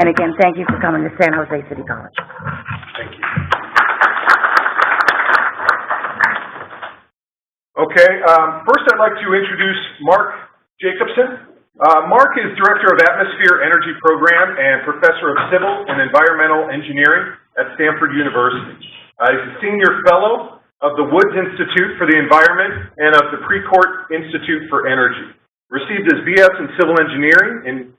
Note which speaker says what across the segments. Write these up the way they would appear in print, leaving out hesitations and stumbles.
Speaker 1: And again, thank you for coming to San Jose City College.
Speaker 2: Thank you. Okay, first I'd like to introduce Mark Jacobson. Mark is Director of Atmosphere Energy Program and Professor of Civil and Environmental Engineering at Stanford University. He's a Senior Fellow of the Woods Institute for the Environment and of the Precourt Institute for Energy. Received his BS in Civil Engineering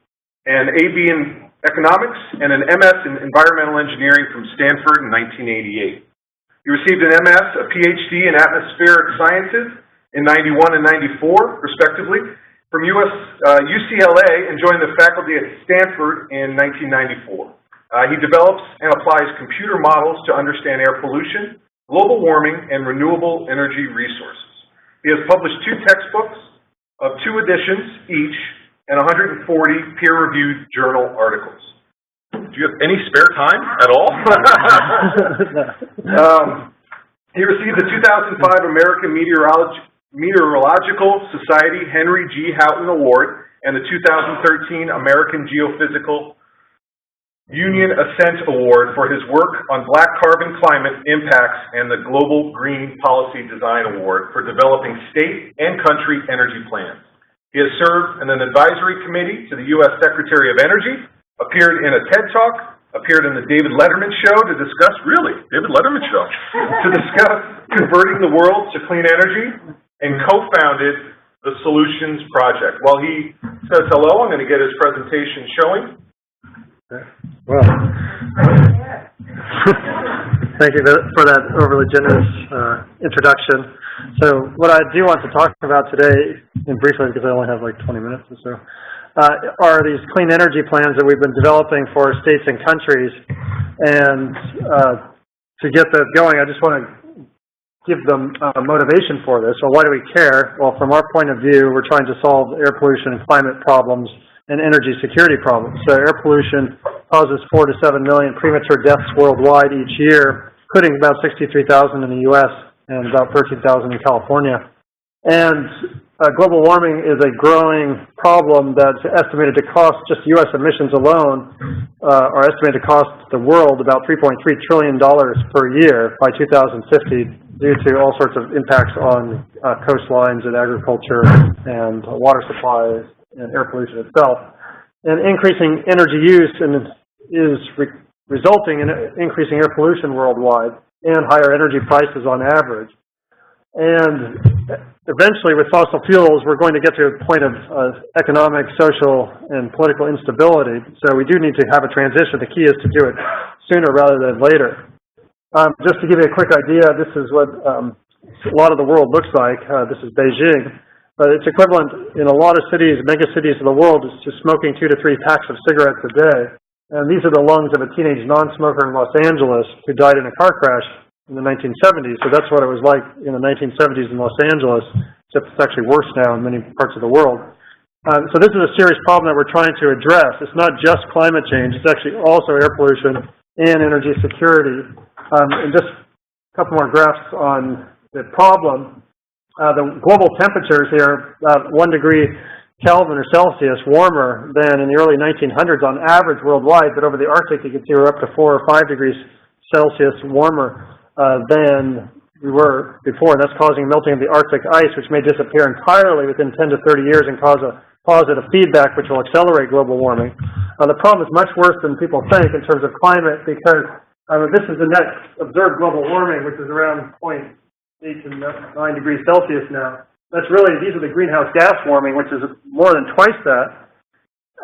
Speaker 2: and AB in Economics and an MS in Environmental Engineering from Stanford in 1988. He received an MS, a PhD in Atmospheric Sciences in 91 and 94, respectively, from UCLA and joined the faculty at Stanford in 1994. He develops and applies computer models to understand air pollution, global warming, and renewable energy resources. He has published 2 textbooks of 2 editions each and 140 peer-reviewed journal articles. Do you have any spare time at all? He received the 2005 American Meteorological Society Henry G. Houghton Award and the 2013 American Geophysical Union Ascent Award for his work on black carbon climate impacts and the Global Green Policy Design Award for developing state and country energy plans. He has served in an advisory committee to the U.S. Secretary of Energy, appeared in a TED Talk, appeared in the David Letterman Show to discuss, David Letterman Show, to discuss converting the world to clean energy, and co-founded the Solutions Project. While he says hello, I'm going to get his presentation showing.
Speaker 3: Well, thank you for that overly generous introduction. So what I do want to talk about today, and briefly because I only have like 20 minutes or so, are these clean energy plans that we've been developing for states and countries. And to get that going, I just want to give them motivation for this. Well, why do we care? Well, from our point of view, we're trying to solve air pollution and climate problems and energy security problems. So air pollution causes 4 to 7 million premature deaths worldwide each year, including about 63,000 in the U.S. and about 13,000 in California. And global warming is a growing problem that's estimated to cost, just U.S. emissions alone, are estimated to cost the world about $3.3 trillion per year by 2050 due to all sorts of impacts on coastlines and agriculture and water supplies and air pollution itself. And increasing energy use is resulting in increasing air pollution worldwide and higher energy prices on average. And eventually, with fossil fuels, we're going to get to a point of economic, social, and political instability. So we do need to have a transition. The key is to do it sooner rather than later. Just to give you a quick idea, this is what a lot of the world looks like. This is Beijing. But it's equivalent in a lot of cities, mega cities of the world, to smoking 2 to 3 packs of cigarettes a day. And these are the lungs of a teenage non-smoker in Los Angeles who died in a car crash in the 1970s. So that's what it was like in the 1970s in Los Angeles, except it's actually worse now in many parts of the world. So this is a serious problem that we're trying to address. It's not just climate change, it's actually also air pollution and energy security. And just a couple more graphs on the problem. The global temperatures here, 1 degree Kelvin or Celsius warmer than in the early 1900s on average worldwide, but over the Arctic you can see we're up to 4 or 5 degrees Celsius warmer than we were before, and that's causing melting of the Arctic ice, which may disappear entirely within 10 to 30 years and cause a positive feedback which will accelerate global warming. The problem is much worse than people think in terms of climate, because this is the net observed global warming, which is around 0.8 to 9 degrees Celsius now. That's really, these are the greenhouse gas warming, which is more than twice that.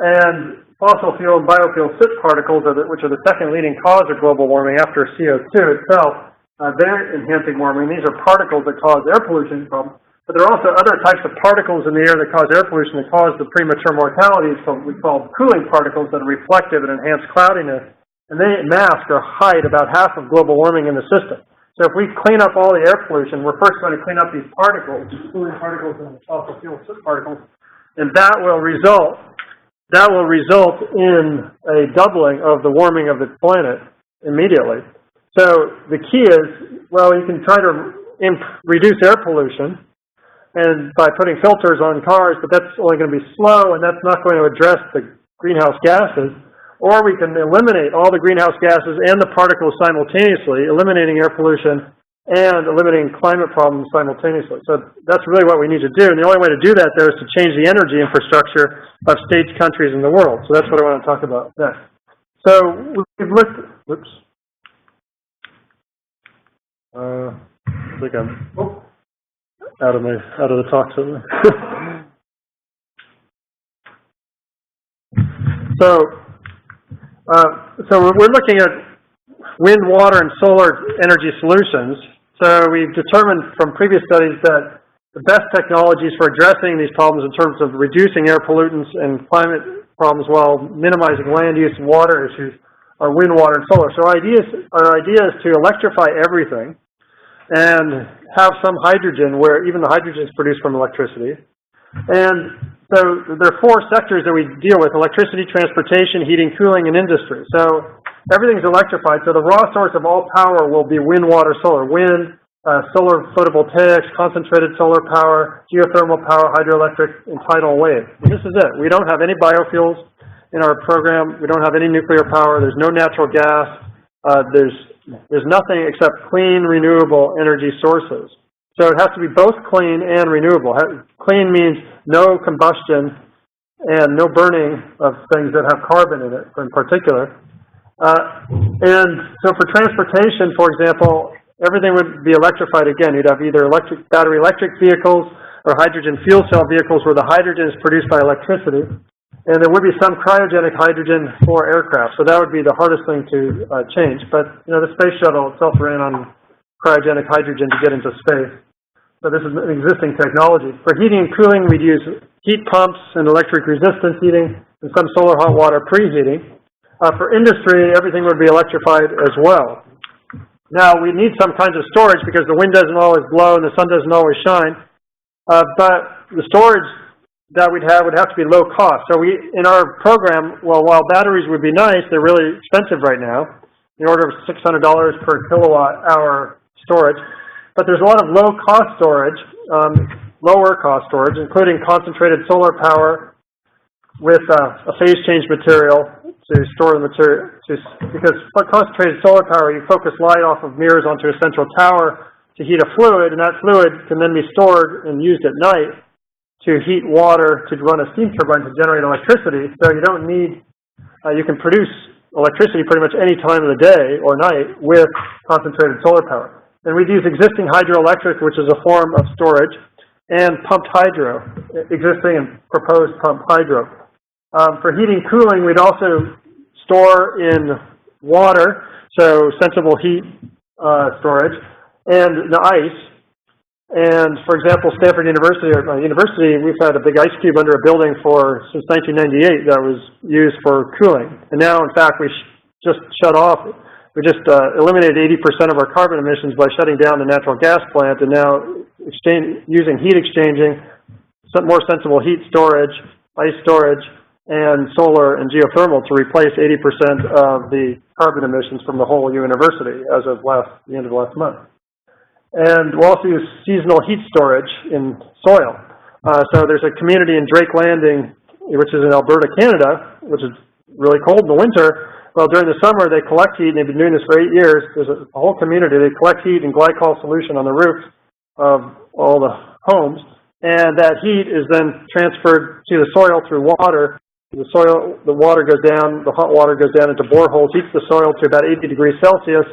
Speaker 3: And fossil fuel and biofuel soot particles, which are the second leading cause of global warming after CO2 itself, they're enhancing warming. These are particles that cause air pollution problems. But there are also other types of particles in the air that cause air pollution that cause the premature mortality, so we call cooling particles that are reflective and enhance cloudiness. And they mask or hide about half of global warming in the system. So if we clean up all the air pollution, we're first going to clean up these particles, cooling particles and fossil fuel soot particles, and that will result in a doubling of the warming of the planet immediately. So the key is, well, you can try to reduce air pollution and by putting filters on cars, but that's only going to be slow, and that's not going to address the greenhouse gases. or we can eliminate all the greenhouse gases and the particles simultaneously, eliminating air pollution and eliminating climate problems simultaneously. So that's really what we need to do. And the only way to do that, though, is to change the energy infrastructure of states, countries, and the world. So that's what I want to talk about next. So we've looked, whoops. I think I'm out of the talk somewhere. So we're looking at wind, water, and solar energy solutions. So we've determined from previous studies that the best technologies for addressing these problems in terms of reducing air pollutants and climate problems while minimizing land use and water issues are wind, water, and solar. So our idea is to electrify everything and have some hydrogen where even the hydrogen is produced from electricity. And so there are four sectors that we deal with: electricity, transportation, heating, cooling, and industry. So everything's electrified. So the raw source of all power will be wind, water, solar. Wind, solar photovoltaics, concentrated solar power, geothermal power, hydroelectric, and tidal wave. And this is it. We don't have any biofuels in our program. We don't have any nuclear power. There's no natural gas. There's nothing except clean, renewable energy sources. So it has to be both clean and renewable. Clean means no combustion and no burning of things that have carbon in it, in particular. And so for transportation, for example, everything would be electrified again. You'd have either battery electric vehicles or hydrogen fuel cell vehicles where the hydrogen is produced by electricity. And there would be some cryogenic hydrogen for aircraft. So that would be the hardest thing to change. But, you know, the space shuttle itself ran on cryogenic hydrogen to get into space. So this is an existing technology. For heating and cooling, we'd use heat pumps and electric resistance heating and some solar hot water preheating. For industry, everything would be electrified as well. Now, we need some kinds of storage because the wind doesn't always blow and the sun doesn't always shine. But the storage that we'd have would have to be low cost. So in our program, well, while batteries would be nice, they're really expensive right now, in order of $600 per kilowatt hour storage. But there's a lot of low-cost storage, lower-cost storage, including concentrated solar power with a phase change material to store the material. Because for concentrated solar power, you focus light off of mirrors onto a central tower to heat a fluid, and that fluid can then be stored and used at night to heat water to run a steam turbine to generate electricity. So you don't need, you can produce electricity pretty much any time of the day or night with concentrated solar power. And we'd use existing hydroelectric, which is a form of storage, and pumped hydro, existing and proposed pumped hydro. For heating and cooling, we'd also store in water, so sensible heat storage, and the ice. And for example, Stanford University, we've had a big ice cube under a building since 1998 that was used for cooling. And now, in fact, we just shut off. We just eliminated 80% of our carbon emissions by shutting down the natural gas plant, and now using heat exchanging, some more sensible heat storage, ice storage, and solar and geothermal to replace 80% of the carbon emissions from the whole university as of the end of last month. And we'll also use seasonal heat storage in soil. So there's a community in Drake Landing, which is in Alberta, Canada, which is really cold in the winter. Well, during the summer, they collect heat, and they've been doing this for 8 years. There's a whole community. They collect heat in glycol solution on the roof of all the homes, and that heat is then transferred to the soil through water. The water goes down, the hot water goes down into boreholes, heats the soil to about 80 degrees Celsius,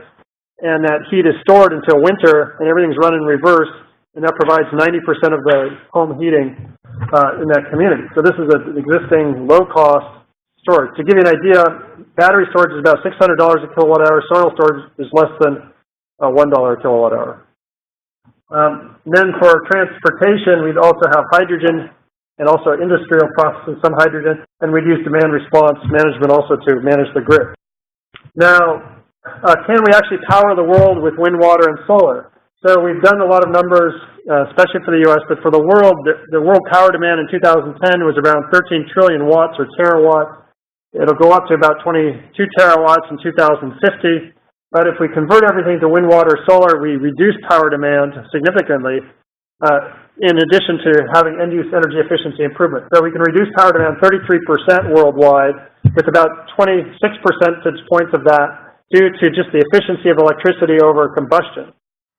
Speaker 3: and that heat is stored until winter, and everything's run in reverse, and that provides 90% of the home heating in that community. So this is an existing low-cost storage. To give you an idea, battery storage is about $600 a kilowatt hour. Soil storage is less than $1 a kilowatt hour. Then for transportation, we'd also have hydrogen and also industrial processing, some hydrogen, and we'd use demand response management also to manage the grid. Now, can we actually power the world with wind, water, and solar? So we've done a lot of numbers, especially for the U.S., but for the world, the world power demand in 2010 was around 13 trillion watts or terawatts. It'll go up to about 22 terawatts in 2050. But if we convert everything to wind, water, solar, we reduce power demand significantly. in addition to having end-use energy efficiency improvement. So we can reduce power demand 33% worldwide, with about 26 percentage points of that due to just the efficiency of electricity over combustion.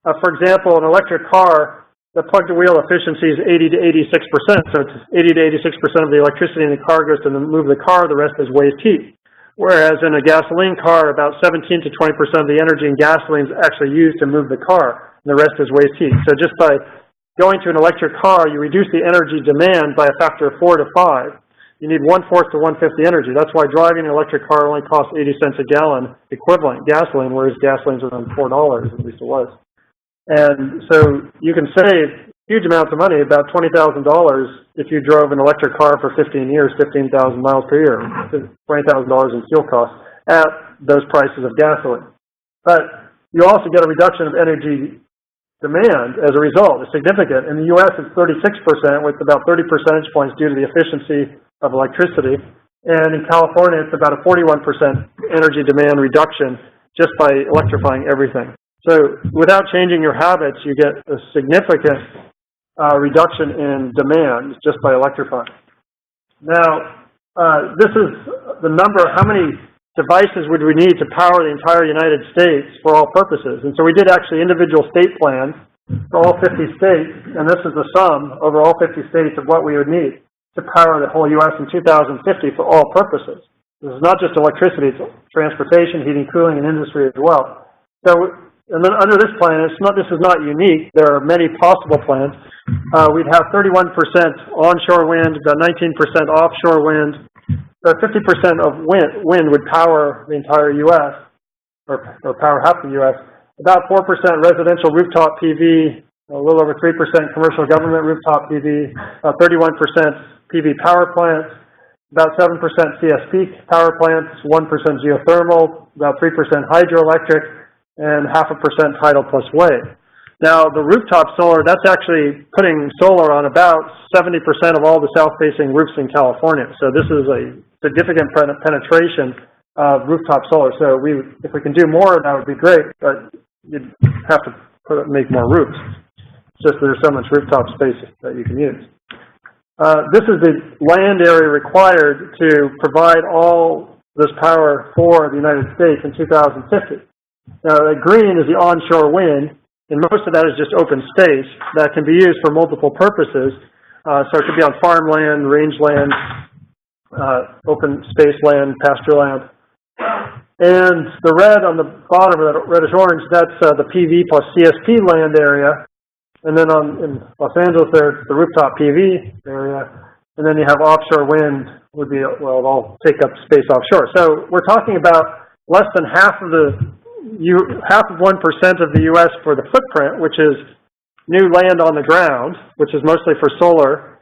Speaker 3: For example, an electric car, the plug-to-wheel efficiency is 80 to 86%, so it's 80 to 86% of the electricity in the car goes to move the car, the rest is waste heat. Whereas in a gasoline car, about 17 to 20% of the energy in gasoline is actually used to move the car, and the rest is waste heat. So just by going to an electric car, you reduce the energy demand by a factor of 4 to 5. You need 1/4 to 1/5 the energy. That's why driving an electric car only costs 80 cents a gallon equivalent gasoline, whereas gasoline's around $4, at least it was. And so you can save huge amounts of money, about $20,000 if you drove an electric car for 15 years, 15,000 miles per year, $20,000 in fuel costs at those prices of gasoline. But you also get a reduction of energy demand as a result. It's significant. In the U.S., it's 36%, with about 30 percentage points due to the efficiency of electricity. And in California, it's about a 41% energy demand reduction just by electrifying everything. So without changing your habits, you get a significant reduction in demand just by electrifying. Now, this is the number, how many devices would we need to power the entire United States for all purposes? And so we did actually individual state plans for all 50 states, and this is the sum over all 50 states of what we would need to power the whole U.S. in 2050 for all purposes. This is not just electricity, it's transportation, heating, cooling, and industry as well. So, and then under this plan, this is not unique. There are many possible plans. We'd have 31% onshore wind, about 19% offshore wind. So 50% of wind would power the entire U.S., or power half the U.S. About 4% residential rooftop PV, a little over 3% commercial government rooftop PV, about 31% PV power plants, about 7% CSP power plants, 1% geothermal, about 3% hydroelectric, and 0.5% tidal plus wave. Now, the rooftop solar, that's actually putting solar on about 70% of all the south-facing roofs in California. So this is a significant penetration of rooftop solar. So if we can do more, that would be great, but you'd have to make more roofs. It's just there's so much rooftop space that you can use. This is the land area required to provide all this power for the United States in 2050. Now, the green is the onshore wind, and most of that is just open space that can be used for multiple purposes. So it could be on farmland, rangeland, open space land, pasture land. And the red on the bottom, that reddish-orange, that's the PV plus CSP land area. And then in Los Angeles, there's the rooftop PV area. And then you have offshore wind would be, well, it'll all take up space offshore. So we're talking about less than half of 1% of the U.S. for the footprint, which is new land on the ground, which is mostly for solar,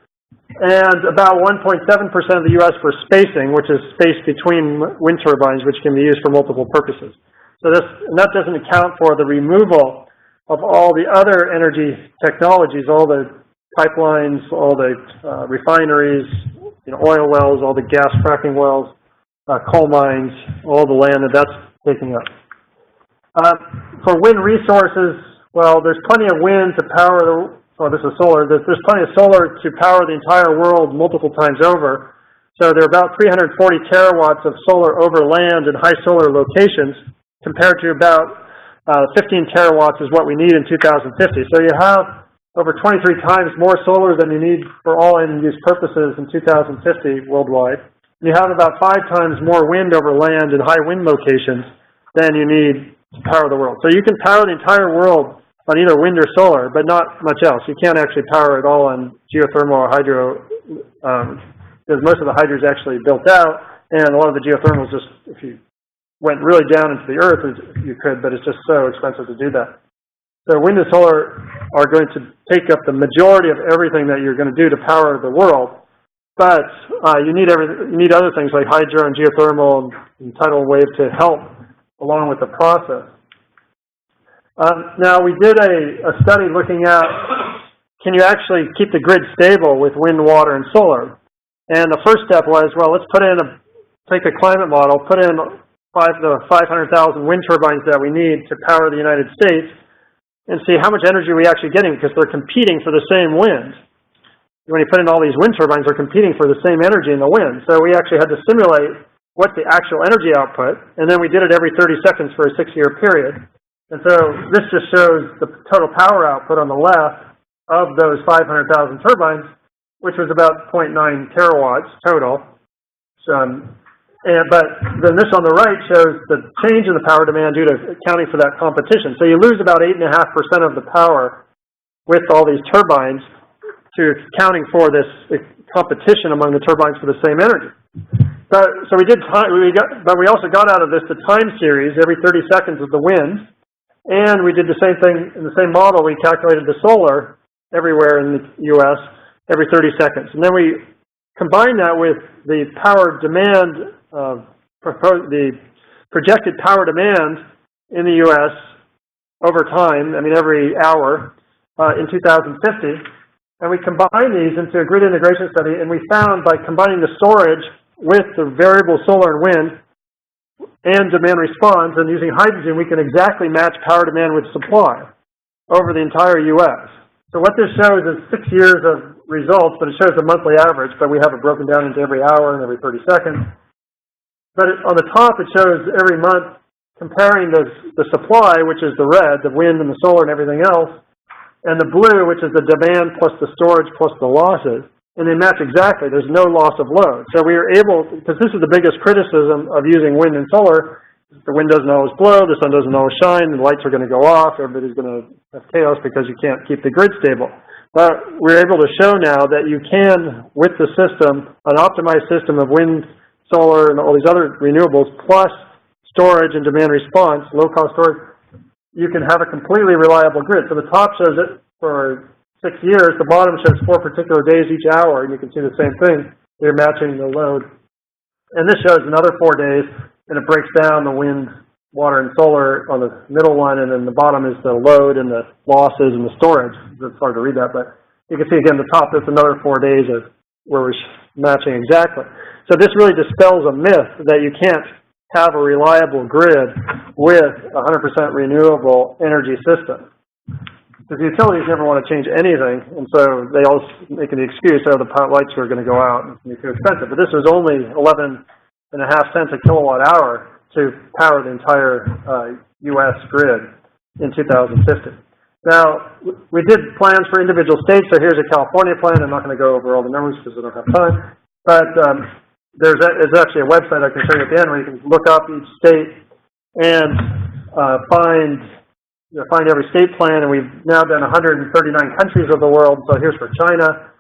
Speaker 3: and about 1.7% of the U.S. for spacing, which is space between wind turbines, which can be used for multiple purposes. So that doesn't account for the removal of all the other energy technologies, all the pipelines, all the refineries, oil wells, all the gas fracking wells, coal mines, all the land that that's taking up. For wind resources, well, there's plenty of wind to power this is solar. There's plenty of solar to power the entire world multiple times over. So there are about 340 terawatts of solar over land in high solar locations, compared to about 15 terawatts is what we need in 2050. So you have over 23 times more solar than you need for all end-use purposes in 2050 worldwide. And you have about 5 times more wind over land in high wind locations than you need to power the world. So you can power the entire world on either wind or solar, but not much else. You can't actually power it all on geothermal or hydro, because most of the hydro is actually built out, and a lot of the geothermal is just, if you went really down into the earth, you could, but it's just so expensive to do that. So wind and solar are going to take up the majority of everything that you're going to do to power the world, but you need other things like hydro and geothermal and tidal wave to help along with the process. Now, we did a study looking at, can you actually keep the grid stable with wind, water, and solar? And the first step was, well, let's take a climate model, put in the 500,000 wind turbines that we need to power the United States, and see how much energy are we actually getting, because they're competing for the same wind. When you put in all these wind turbines, they're competing for the same energy in the wind. So we actually had to simulate what's the actual energy output, and then we did it every 30 seconds for a 6-year period. And so this just shows the total power output on the left of those 500,000 turbines, which was about 0.9 terawatts total. But then this on the right shows the change in the power demand due to accounting for that competition. So you lose about 8.5% of the power with all these turbines to accounting for this competition among the turbines for the same energy. So we did but we also got out of this the time series every 30 seconds of the wind, and we did the same thing in the same model. We calculated the solar everywhere in the U.S. every 30 seconds, and then we combined that with the power demand, the projected power demand in the U.S. over time. I mean, every hour in 2050. And we combined these into a grid integration study, and we found by combining the storage with the variable solar and wind and demand response and using hydrogen, we can exactly match power demand with supply over the entire U.S. So what this shows is 6 years of results, but it shows the monthly average, but we have it broken down into every hour and every 30 seconds. But on the top, it shows every month comparing the supply, which is the red, the wind and the solar and everything else, and the blue, which is the demand plus the storage plus the losses, and they match exactly. There's no loss of load. So we were able, because this is the biggest criticism of using wind and solar, the wind doesn't always blow, the sun doesn't always shine, the lights are going to go off, everybody's going to have chaos because you can't keep the grid stable. But we're able to show now that you can, with the system, an optimized system of wind, solar, and all these other renewables, plus storage and demand response, low-cost storage, you can have a completely reliable grid. So the top shows it for 6 years, the bottom shows 4 particular days each hour, and you can see the same thing. You're matching the load. And this shows another 4 days, and it breaks down the wind, water, and solar on the middle one, and then the bottom is the load and the losses and the storage. It's hard to read that, but you can see again the top, there's another 4 days of where we're matching exactly. So this really dispels a myth that you can't have a reliable grid with a 100% renewable energy system. Because the utilities never want to change anything, and so they always make the excuse, oh, the lights are going to go out and it's going to be too expensive. But this was only 11.5 cents a kilowatt hour to power the entire U.S. grid in 2050. Now, we did plans for individual states, so here's a California plan. I'm not going to go over all the numbers because I don't have time. But there's actually a website I can show you at the end where you can look up each state and find every state plan. And we've now done 139 countries of the world. So here's for China.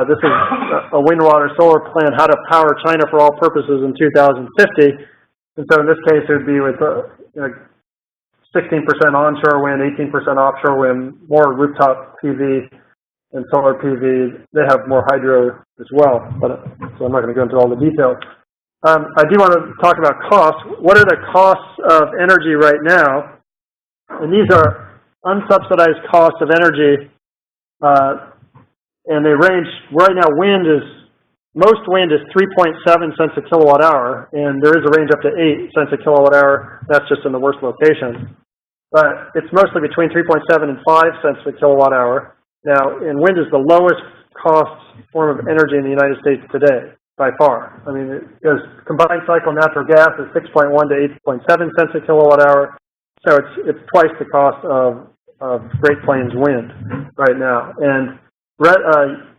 Speaker 3: This is a wind, water, solar plan, how to power China for all purposes in 2050. And so in this case, it would be with 16% onshore wind, 18% offshore wind, more rooftop PV and solar PV. They have more hydro as well, so I'm not going to go into all the details. I do want to talk about costs. What are the costs of energy right now? And these are unsubsidized costs of energy, and they range, right now most wind is 3.7 cents a kilowatt hour, and there is a range up to 8 cents a kilowatt hour. That's just in the worst locations. But it's mostly between 3.7 and 5 cents a kilowatt hour. Now, and wind is the lowest cost form of energy in the United States today, by far. I mean, because combined cycle natural gas is 6.1 to 8.7 cents a kilowatt hour. So it's twice the cost of Great Plains wind right now. And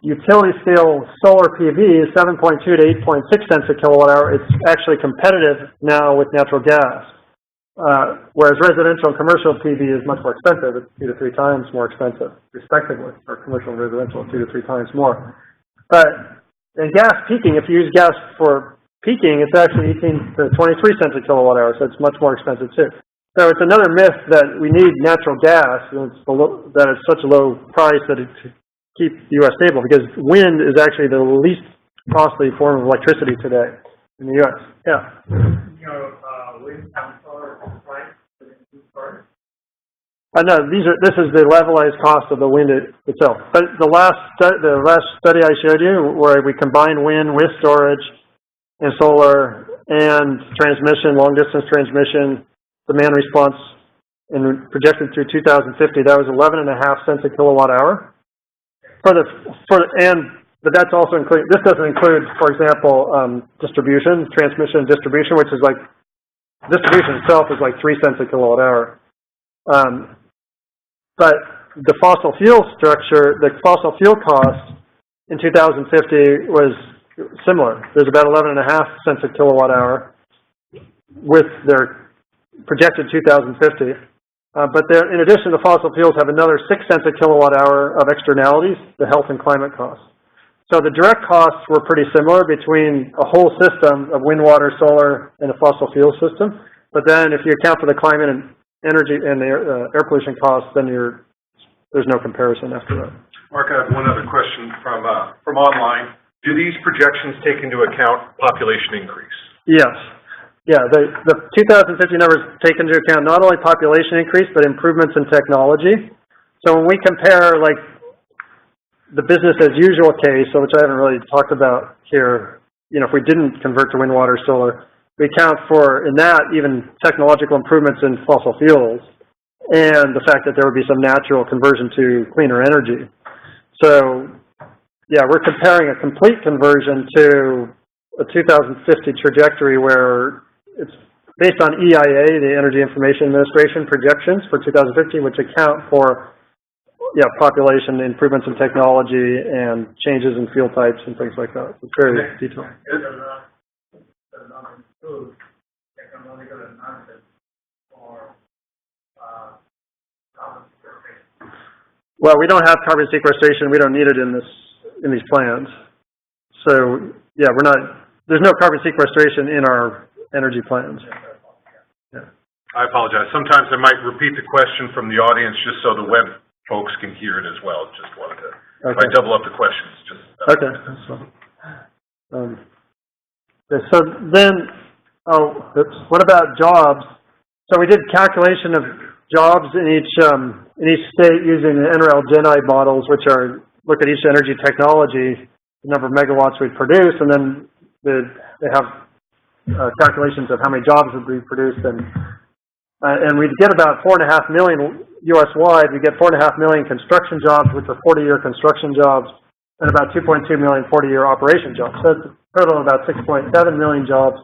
Speaker 3: utility scale solar PV is 7.2 to 8.6 cents a kilowatt hour. It's actually competitive now with natural gas. Whereas residential and commercial PV is much more expensive. It's 2 to 3 times more expensive, respectively, or commercial and residential 2 to 3 times more. But in gas peaking, if you use gas for peaking, it's actually 18 to 23 cents a kilowatt hour, so it's much more expensive too. So it's another myth that we need natural gas, and that it's such a low price that it keeps the U.S. stable, because wind is actually the least costly form of electricity today in the U.S. Yeah. Wind and solar price for the part? No, this is the levelized cost of the wind itself. But the last study I showed you, where we combine wind with storage and solar and transmission, long distance transmission, demand response, and projected through 2050, that was 11.5 cents a kilowatt hour. But that's also include. This doesn't include, for example, transmission and distribution, which is like distribution itself is like 3 cents a kilowatt hour. But the fossil fuel structure, the fossil fuel cost in 2050 was similar. There's about 11.5 cents a kilowatt hour with their projected 2050. But in addition, the fossil fuels have another 6 cents a kilowatt hour of externalities, the health and climate costs. So the direct costs were pretty similar between a whole system of wind, water, solar, and a fossil fuel system. But then if you account for the climate and energy and the air pollution costs, then there's no comparison after that.
Speaker 2: Mark, I have one other question from online. Do these projections take into account population increase?
Speaker 3: Yes. Yeah, the 2050 numbers take into account not only population increase, but improvements in technology. So when we compare, like, the business as usual case, so which I haven't really talked about here, if we didn't convert to wind, water, solar, we account for, in that, even technological improvements in fossil fuels and the fact that there would be some natural conversion to cleaner energy. So, yeah, we're comparing a complete conversion to a 2050 trajectory where it's based on EIA, the Energy Information Administration projections for 2050, which account for population improvements in technology and changes in fuel types and things like that. It's very detailed. Well, we don't have carbon sequestration. We don't need it in these plans. So yeah, there's no carbon sequestration in our energy plans. Yeah.
Speaker 2: I apologize. Sometimes I might repeat the question from the audience just so the web folks can hear it as well. Just wanted to, if I double up the questions, just.
Speaker 3: Okay, that's fine. So then, what about jobs? So we did calculation of jobs in each state using the NREL GenI models, which look at each energy technology, the number of megawatts we produce, and then they have calculations of how many jobs would be produced, and we'd get about 4.5 million U.S.-wide. We get 4.5 million construction jobs, which are 40-year construction jobs, and about 2.2 million 40-year operation jobs. So it's a total of about 6.7 million jobs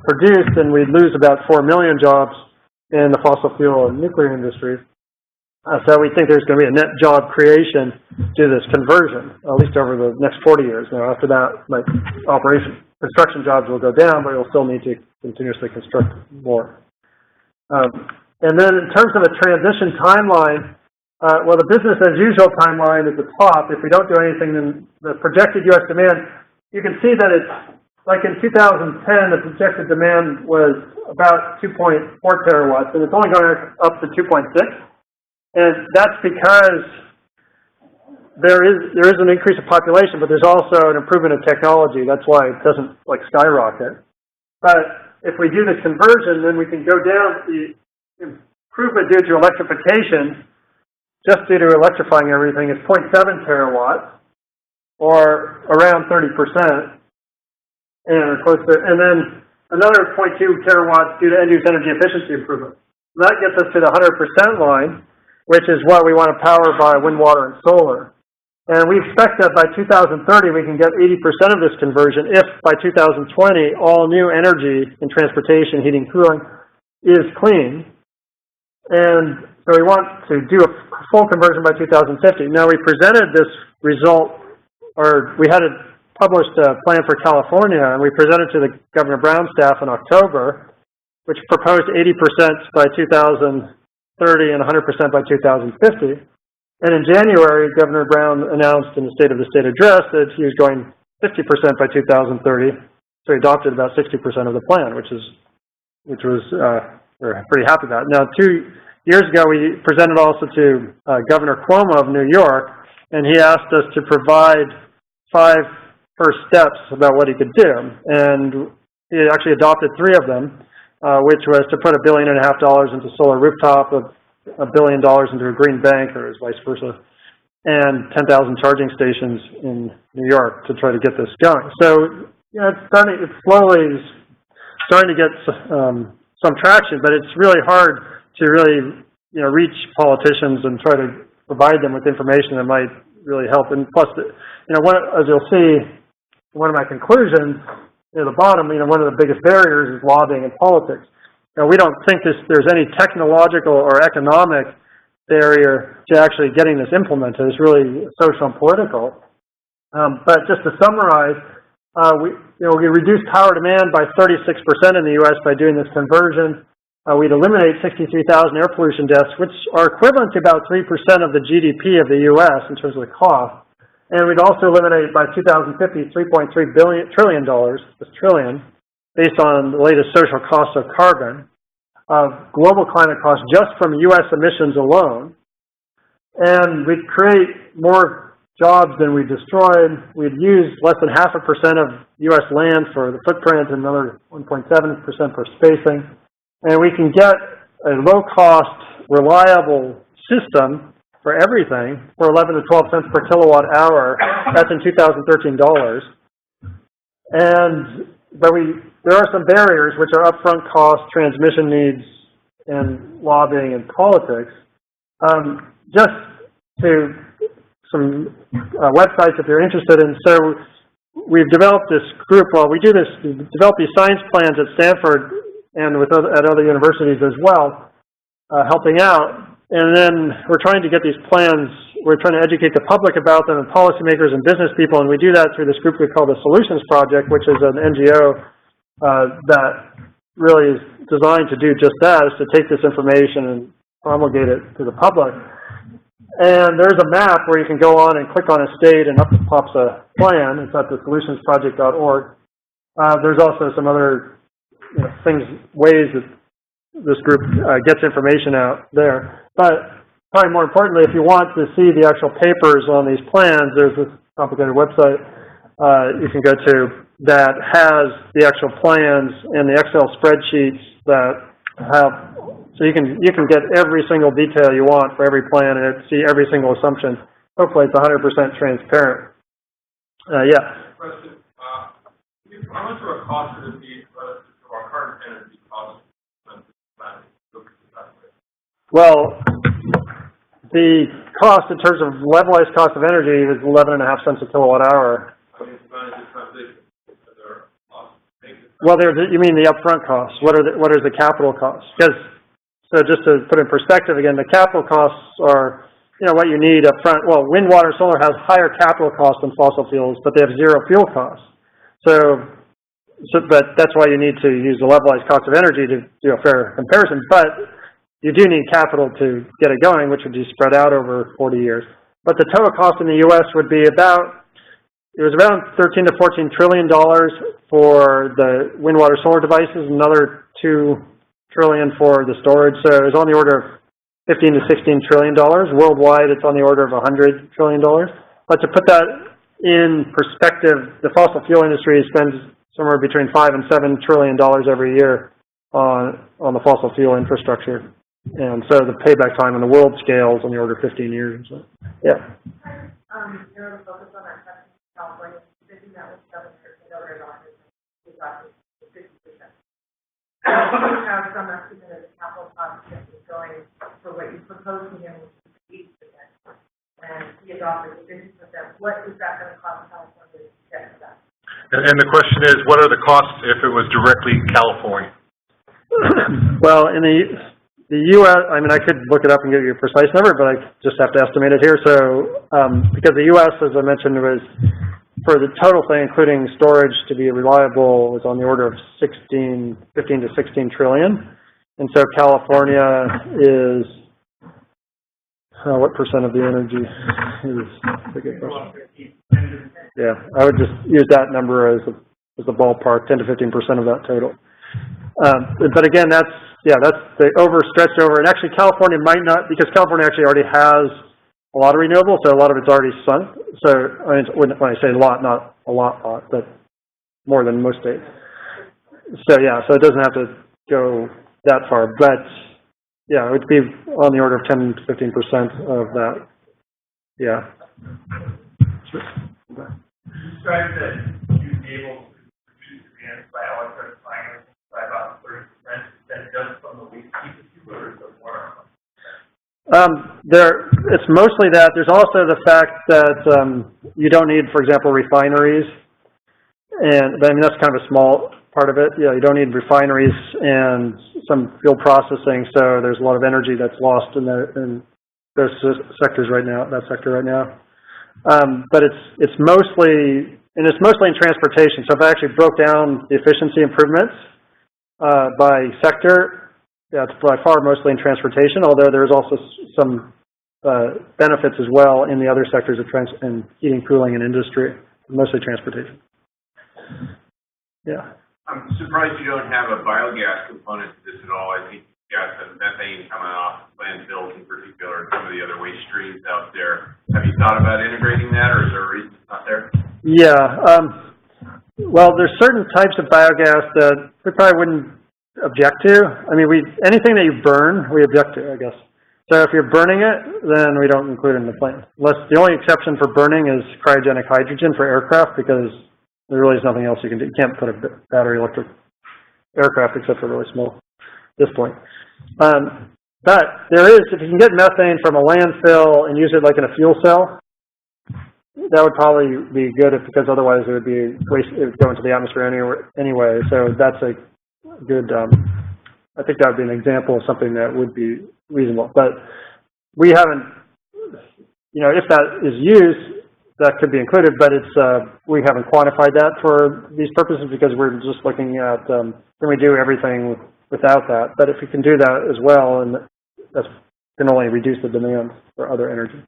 Speaker 3: produced, and we'd lose about 4 million jobs in the fossil fuel and nuclear industry. So we think there's going to be a net job creation to this conversion, at least over the next 40 years. Now, after that, construction jobs will go down, but you'll still need to continuously construct more. And then in terms of a transition timeline, the business as usual timeline is the top. If we don't do anything, then the projected U.S. demand, you can see that it's, like in 2010, the projected demand was about 2.4 terawatts, and it's only going up to 2.6. And that's because there is an increase of population, but there's also an improvement of technology. That's why it doesn't skyrocket. But if we do the conversion, then we can go down. The improvement due to electrification, just due to electrifying everything, is 0.7 terawatts, or around 30%, and then another 0.2 terawatts due to end-use energy efficiency improvement. And that gets us to the 100% line, which is what we want to power by wind, water, and solar. And we expect that by 2030 we can get 80% of this conversion if by 2020 all new energy in transportation, heating, cooling is clean. And so we want to do a full conversion by 2050. Now we presented this result, or we had published a plan for California, and we presented to the Governor Brown staff in October, which proposed 80% by 2030 and 100% by 2050. And in January, Governor Brown announced in the State of the State address that he was going 50% by 2030. So he adopted about 60% of the plan, which was we're pretty happy about. Now, 2 years ago, we presented also to Governor Cuomo of New York, and he asked us to provide 5 first steps about what he could do. And he actually adopted 3 of them, which was to put $1.5 billion into solar rooftop, $1 billion into a green bank, or vice versa, and 10,000 charging stations in New York to try to get this going. So, it's slowly starting to get some traction, but it's really hard to really you know, reach politicians and try to provide them with information that might really help. And plus, you know, as you'll see, one of my conclusions near the bottom, you know, one of the biggest barriers is lobbying and politics. You know, we don't think there's any technological or economic barrier to actually getting this implemented. It's really social and political. But just to summarize, we reduced power demand by 36% in the U.S. by doing this conversion. We'd eliminate 63,000 air pollution deaths, which are equivalent to about 3% of the GDP of the U.S. in terms of the cost. And we'd also eliminate by 2050 $3.3 trillion, based on the latest social costs of carbon, of global climate costs just from U.S. emissions alone. And we'd create more jobs than we destroyed. We'd use less than 0.5% of U.S. land for the footprint and another 1.7% for spacing. And we can get a low-cost, reliable system for everything for 11 to 12 cents per kilowatt hour. That's in 2013 dollars. But there are some barriers, which are upfront costs, transmission needs, and lobbying and politics. Just to some websites if you're interested in. So we've developed this group. Well, we develop these science plans at Stanford and at other universities as well, helping out. And then we're trying to get these plans, we're trying to educate the public about them and policymakers and business people, and we do that through this group we call the Solutions Project, which is an NGO that really is designed to do just that, is to take this information and promulgate it to the public. And there's a map where you can go on and click on a state and up pops a plan. It's at the solutionsproject.org. There's also some other ways that this group gets information out there. But probably more importantly, if you want to see the actual papers on these plans, there's this complicated website you can go to that has the actual plans and the Excel spreadsheets that have, so you can get every single detail you want for every plan and see every single assumption. Hopefully it's 100% transparent. Yeah.
Speaker 4: Question. How much of a cost would it be relative to our current energy costs?
Speaker 3: Well, the cost in terms of levelized cost of energy is 11.5 cents a kilowatt hour. Well, you mean the upfront costs? What are the capital costs? So just to put in perspective again, the capital costs are what you need up front. Well, wind, water, solar has higher capital costs than fossil fuels, but they have zero fuel costs. But that's why you need to use the levelized cost of energy to do a fair comparison. But you do need capital to get it going, which would be spread out over 40 years. But the total cost in the U.S. would be around $13 to $14 trillion for the wind, water, solar devices, another $2 trillion for the storage. So it's on the order of $15 to $16 trillion. Worldwide, it's on the order of $100 trillion. But to put that in perspective, the fossil fuel industry spends somewhere between $5 and $7 trillion every year on the fossil fuel infrastructure. And so the payback time on the world scale is on the order of 15 years. So, yeah.
Speaker 1: You're focused on that section in California, thinking that was Governor's office, is office 50%. You have some estimate of the capital cost that is going for what you proposed to him, which is 8%. And he has offered 50%. What is that going to cost California to get to that?
Speaker 2: And the question is, what are the costs if it was directly California?
Speaker 3: Well, in the U.S., I mean, I could look it up and give you a precise number, but I just have to estimate it here. So, because the U.S., as I mentioned, was, for the total thing, including storage to be reliable, was on the order of 15 to 16 trillion. And so California is, what percent of the energy is a good question. Yeah, I would just use that number as a ballpark, 10 to 15% of that total. But again, that's the overstretched over. And actually, California might not, because California actually already has a lot of renewables, so a lot of it's already sunk. So I mean, when I say a lot, not a lot, but more than most states. So yeah, so it doesn't have to go that far. But yeah, it would be on the order of 10 to 15% of that. Yeah.
Speaker 4: You described that you'd be able to reduce demand by electrifying by about 30%. Is that just from the waste heat or is there more?
Speaker 3: It's mostly that. There's also the fact that you don't need, for example, refineries, and I mean that's kind of a small part of it. Yeah, you don't need refineries and some fuel processing, so there's a lot of energy that's lost in those sectors right now. That sector right now, but it's mostly in transportation. So if I actually broke down the efficiency improvements by sector, yeah, it's by far mostly in transportation, although there's also some benefits as well in the other sectors of in heating, cooling, and industry, mostly transportation. Yeah.
Speaker 5: I'm surprised you don't have a biogas component to this at all. I think you've got the methane coming off landfills in particular, and some of the other waste streams out there. Have you thought about integrating that, or is there a reason it's not there?
Speaker 3: Yeah. Well, there's certain types of biogas that we probably wouldn't object to. I mean, anything that you burn, we object to, I guess. So if you're burning it, then we don't include it in the plan. The only exception for burning is cryogenic hydrogen for aircraft, because there really is nothing else you can do. You can't put a battery electric aircraft except for really small at this point. But there is, if you can get methane from a landfill and use it like in a fuel cell, that would probably be good, because otherwise it would be waste. It would go into the atmosphere anyway. So that's a good. I think that would be an example of something that would be reasonable. But we haven't. If that is used, that could be included. But it's we haven't quantified that for these purposes, because we're just looking at can we do everything without that. But if we can do that as well, and that can only reduce the demand for other energy.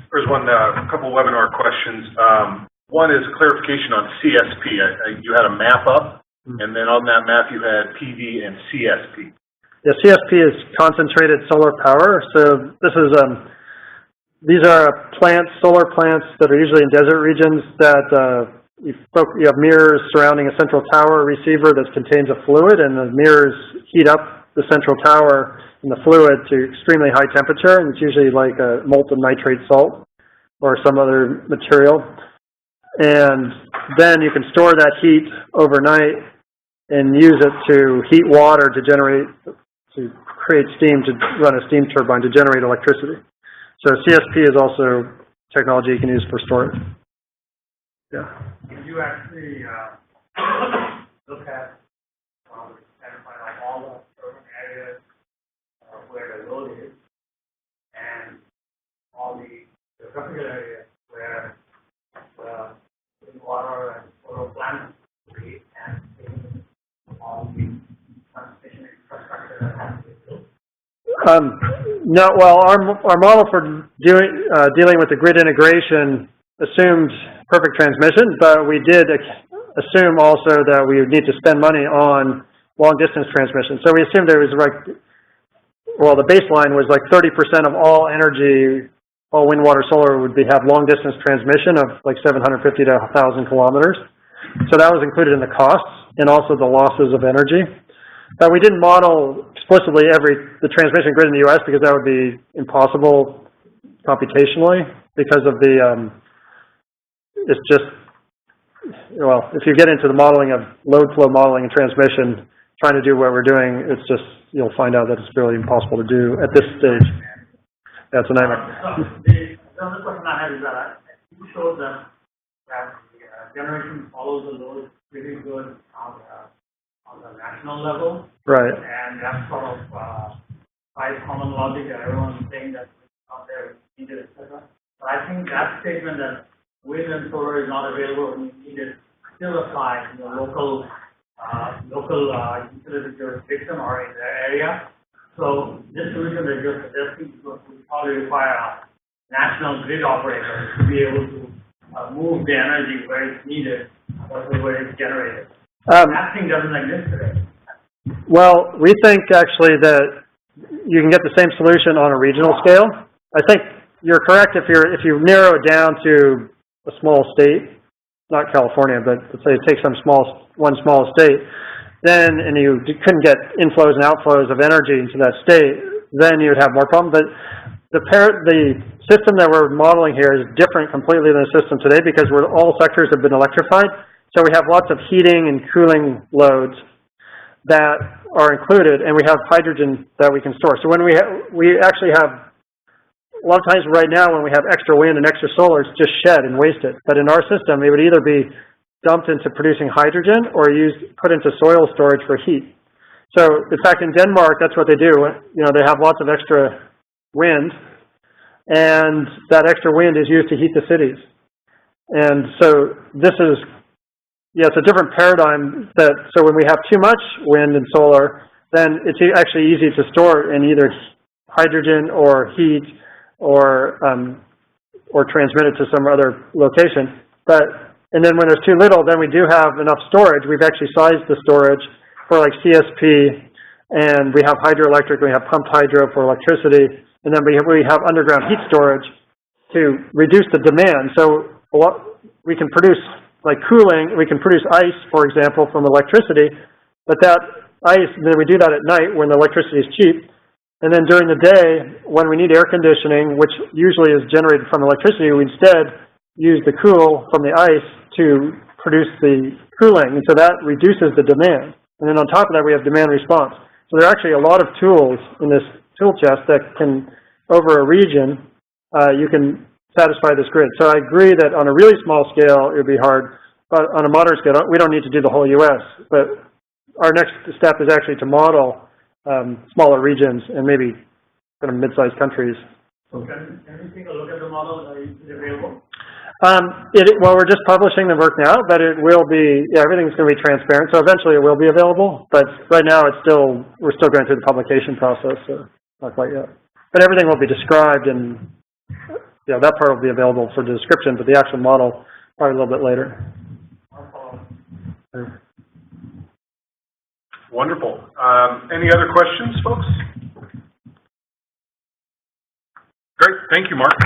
Speaker 2: There's a couple webinar questions. One is clarification on CSP. You had a map up, and then on that map you had PV and CSP. Yeah, CSP is concentrated solar power. So this is these are solar plants that are usually in desert regions that you have mirrors surrounding a central tower receiver that contains a fluid, and the mirrors heat up the central tower and the fluid to extremely high temperature, and it's usually like a molten nitrate salt or some other material. And then you can store that heat overnight and use it to heat water to create steam, to run a steam turbine to generate electricity. So CSP is also technology you can use for storage. Yeah.
Speaker 6: Did you actually look at identify all the urban areas where the load is, and all the geographical areas where the water and solar plants will be, and all the transmission infrastructure that has to be built?
Speaker 3: No. Well, our model for dealing with the grid integration assumed perfect transmission, but we did assume also that we would need to spend money on long-distance transmission. So we assumed there was the baseline was like 30% of all energy, all wind, water, solar would have long-distance transmission of like 750 to 1,000 kilometers. So that was included in the costs and also the losses of energy. But we didn't model explicitly the transmission grid in the U.S. because that would be impossible computationally because of the it's just, if you get into the modeling of load flow modeling and transmission, trying to do what we're doing, it's just, you'll find out that it's really impossible to do at this stage. Yeah, it's a nightmare.
Speaker 6: The other question I had is that you showed that generation follows the load pretty good on the national level.
Speaker 3: Right.
Speaker 6: And that's sort of by common logic that everyone's saying that it's not there, we need it, etc. But I think that statement that wind and solar is not available when you need it still applies in the local utility jurisdiction or in the area. So this solution that you're suggesting would probably require a national grid operator to be able to move the energy where it's needed versus where it's generated. That thing doesn't exist today.
Speaker 3: Well, we think actually that you can get the same solution on a regional scale. I think you're correct if you narrow it down to a small state, not California, but let's say take one small state, and you couldn't get inflows and outflows of energy into that state, then you would have more problems. But the system that we're modeling here is different completely than the system today because all sectors have been electrified. So we have lots of heating and cooling loads that are included, and we have hydrogen that we can store. So when we actually have, a lot of times right now when we have extra wind and extra solar, it's just shed and wasted. But in our system, it would either be dumped into producing hydrogen or put into soil storage for heat. So, in fact, in Denmark, that's what they do. You know, they have lots of extra wind, and that extra wind is used to heat the cities. And so this is, yeah, it's a different paradigm so when we have too much wind and solar, then it's actually easy to store in either hydrogen or heat or transmit it to some other location. And then when there's too little, then we do have enough storage. We've actually sized the storage for like CSP, and we have hydroelectric, we have pumped hydro for electricity, and then we have underground heat storage to reduce the demand. So we can produce like cooling, we can produce ice, for example, from electricity, but that ice, then we do that at night when the electricity is cheap, and then during the day, when we need air conditioning, which usually is generated from electricity, we instead use the cool from the ice to produce the cooling, and so that reduces the demand. And then on top of that, we have demand response. So there are actually a lot of tools in this tool chest that can, over a region, you can satisfy this grid. So I agree that on a really small scale, it would be hard, but on a moderate scale, we don't need to do the whole U.S. But our next step is actually to model smaller regions and maybe kind of mid-sized countries.
Speaker 6: So can we take a look at the model that is available?
Speaker 3: Well, we're just publishing the work now, but it will be, everything's going to be transparent, so eventually it will be available, but right now we're still going through the publication process, so not quite yet. But everything will be described, and that part will be available for the description, but the actual model probably a little bit later.
Speaker 2: Wonderful. Any other questions, folks? Great. Thank you, Mark.